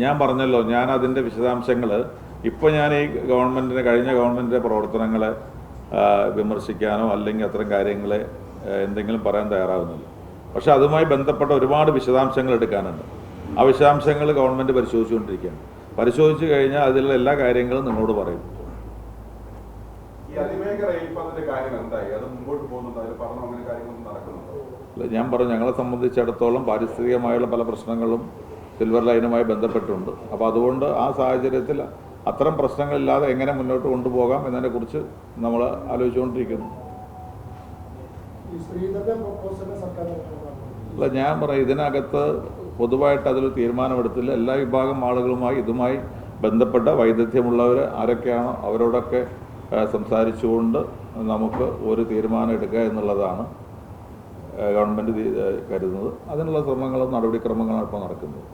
ഞാൻ പറഞ്ഞല്ലോ, ഞാൻ അതിൻ്റെ വിശദാംശങ്ങൾ ഇപ്പോൾ ഞാൻ ഈ കഴിഞ്ഞ ഗവൺമെൻറ്റിൻ്റെ പ്രവർത്തനങ്ങളെ വിമർശിക്കാനോ അല്ലെങ്കിൽ അത്തരം കാര്യങ്ങളെ എന്തെങ്കിലും പറയാൻ തയ്യാറാകുന്നില്ല. പക്ഷേ അതുമായി ബന്ധപ്പെട്ട ഒരുപാട് വിശദാംശങ്ങൾ എടുക്കാനുണ്ട്. ആ വിശദാംശങ്ങൾ ഗവൺമെൻറ് പരിശോധിച്ചുകൊണ്ടിരിക്കുകയാണ്. പരിശോധിച്ച് കഴിഞ്ഞാൽ അതിലുള്ള എല്ലാ കാര്യങ്ങളും നിങ്ങളോട് പറയും. ഞാൻ പറഞ്ഞു, ഞങ്ങളെ സംബന്ധിച്ചിടത്തോളം പാരിസ്ഥിതികമായുള്ള പല പ്രശ്നങ്ങളും സിൽവർ ലൈനുമായി ബന്ധപ്പെട്ടുണ്ട്. അപ്പോൾ അതുകൊണ്ട് ആ സാഹചര്യത്തിൽ അത്തരം പ്രശ്നങ്ങളില്ലാതെ എങ്ങനെ മുന്നോട്ട് കൊണ്ടുപോകാം എന്നതിനെക്കുറിച്ച് നമ്മൾ ആലോചിച്ചുകൊണ്ടിരിക്കുന്നു. അല്ല, ഞാൻ പറയും, ഇതിനകത്ത് പൊതുവായിട്ട് അതിലൊരു തീരുമാനമെടുത്തില്ല. എല്ലാ വിഭാഗം ആളുകളുമായി ഇതുമായി ബന്ധപ്പെട്ട വൈദഗ്ധ്യമുള്ളവർ ആരൊക്കെയാണോ അവരോടൊക്കെ സംസാരിച്ചുകൊണ്ട് നമുക്ക് ഒരു തീരുമാനം എടുക്കുക എന്നുള്ളതാണ് ഗവൺമെൻറ് കരുതുന്നത്. അതിനുള്ള ശ്രമങ്ങളും നടപടിക്രമങ്ങളാണ് ഇപ്പോൾ നടക്കുന്നത്.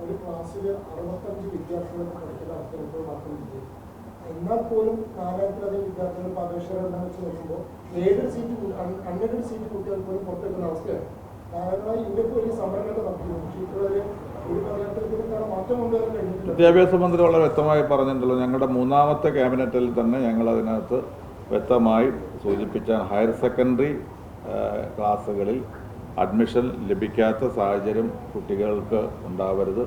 ഒരു ക്ലാസ്സിൽ 65 വിദ്യാർത്ഥികൾ പഠിക്കുന്ന അവസ്ഥ മാത്രമില്ല. എന്നാൽ പോലും 4000-ലധികം വിദ്യാർത്ഥികൾ അപേക്ഷകളെല്ലാം വെച്ച് നോക്കുമ്പോൾ അൺഎയ്ഡഡ് സീറ്റ് കുട്ടികൾ പോലും പുറത്തെടുക്കുന്ന അവസ്ഥയാണ്. കാരണമായി ഇതിനൊക്കെ വലിയ സമരങ്ങളൊക്കെ നടത്തിയിരുന്നു. പക്ഷേ ഇതുവരെ ഒരു പര്യാപ്തത്തിന് മാറ്റം കൊണ്ടുവരാൻ കഴിഞ്ഞിട്ടില്ല. വിദ്യാഭ്യാസ മന്ത്രി വളരെ വ്യക്തമായി പറഞ്ഞിട്ടുണ്ടല്ലോ. ഞങ്ങളുടെ 3ാമത്തെ ക്യാബിനറ്റിൽ തന്നെ ഞങ്ങൾ അതിനകത്ത് വ്യക്തമായി സൂചിപ്പിച്ച ഹയർ സെക്കൻഡറി ക്ലാസ്സുകളിൽ അഡ്മിഷൻ ലഭിക്കാത്ത സാഹചര്യം കുട്ടികൾക്ക് ഉണ്ടാവരുത്.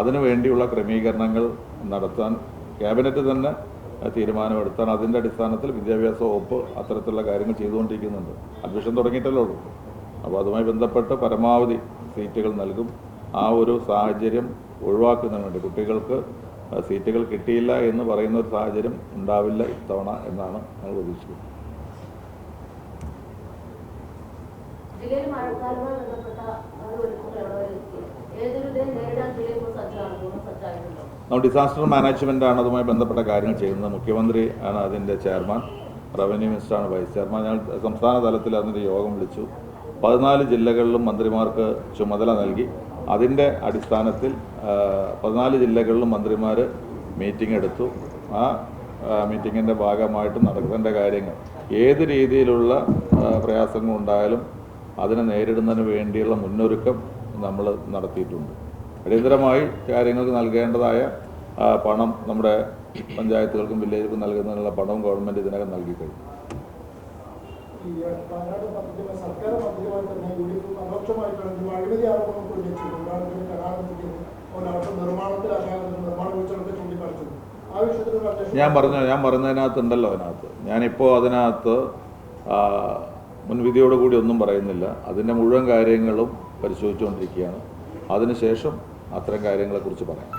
അതിനു വേണ്ടിയുള്ള ക്രമീകരണങ്ങൾ നടത്താൻ ക്യാബിനറ്റ് തന്നെ തീരുമാനമെടുത്താൽ അതിൻ്റെ അടിസ്ഥാനത്തിൽ വിദ്യാഭ്യാസ വകുപ്പ് അത്തരത്തിലുള്ള കാര്യങ്ങൾ ചെയ്തുകൊണ്ടിരിക്കുന്നുണ്ട്. അഡ്മിഷൻ തുടങ്ങിയിട്ടല്ലേ ഉള്ളൂ. അപ്പോൾ അതുമായി ബന്ധപ്പെട്ട് പരമാവധി സീറ്റുകൾ നൽകും. ആ ഒരു സാഹചര്യം ഒഴിവാക്കുന്നതിന് വേണ്ടി കുട്ടികൾക്ക് സീറ്റുകൾ കിട്ടിയില്ല എന്ന് പറയുന്ന ഒരു സാഹചര്യം ഉണ്ടാവില്ല ഇത്തവണ എന്നാണ് ഞങ്ങൾ പ്രതീക്ഷിക്കുന്നത്. നമ്മൾ ഡിസാസ്റ്റർ മാനേജ്മെൻ്റ് ആണ് അതുമായി ബന്ധപ്പെട്ട കാര്യങ്ങൾ ചെയ്യുന്നത്. മുഖ്യമന്ത്രി ആണ് അതിൻ്റെ ചെയർമാൻ, റവന്യൂ മിനിസ്റ്ററാണ് വൈസ് ചെയർമാൻ. ഞങ്ങൾ സംസ്ഥാന തലത്തിൽ അതിൻ്റെ യോഗം വിളിച്ചു. 14 ജില്ലകളിലും മന്ത്രിമാർക്ക് ചുമതല നൽകി. അതിൻ്റെ അടിസ്ഥാനത്തിൽ 14 ജില്ലകളിലും മന്ത്രിമാർ മീറ്റിംഗ് എടുത്തു. ആ മീറ്റിങ്ങിൻ്റെ ഭാഗമായിട്ട് നടക്കേണ്ട കാര്യങ്ങൾ ഏത് രീതിയിലുള്ള പ്രയാസങ്ങളുണ്ടായാലും അതിനെ നേരിടുന്നതിന് വേണ്ടിയുള്ള മുന്നൊരുക്കം നമ്മൾ നടത്തിയിട്ടുണ്ട്. അടിയന്തരമായി കാര്യങ്ങൾക്ക് നൽകേണ്ടതായ പണം നമ്മുടെ പഞ്ചായത്തുകൾക്കും വില്ലേജുകൾക്കും നൽകുന്നതിനുള്ള പണവും ഗവൺമെൻറ് ഇതിനകം നൽകി കഴിഞ്ഞു. ഞാൻ പറഞ്ഞതിനകത്തുണ്ടല്ലോ, ഞാനിപ്പോൾ അതിനകത്ത് മുൻവിധിയോടുകൂടി ഒന്നും പറയുന്നില്ല. അതിൻ്റെ മുഴുവൻ കാര്യങ്ങളും പരിശോധിച്ചുകൊണ്ടിരിക്കുകയാണ്. അതിനുശേഷം അത്തരം കാര്യങ്ങളെക്കുറിച്ച് പറയാം.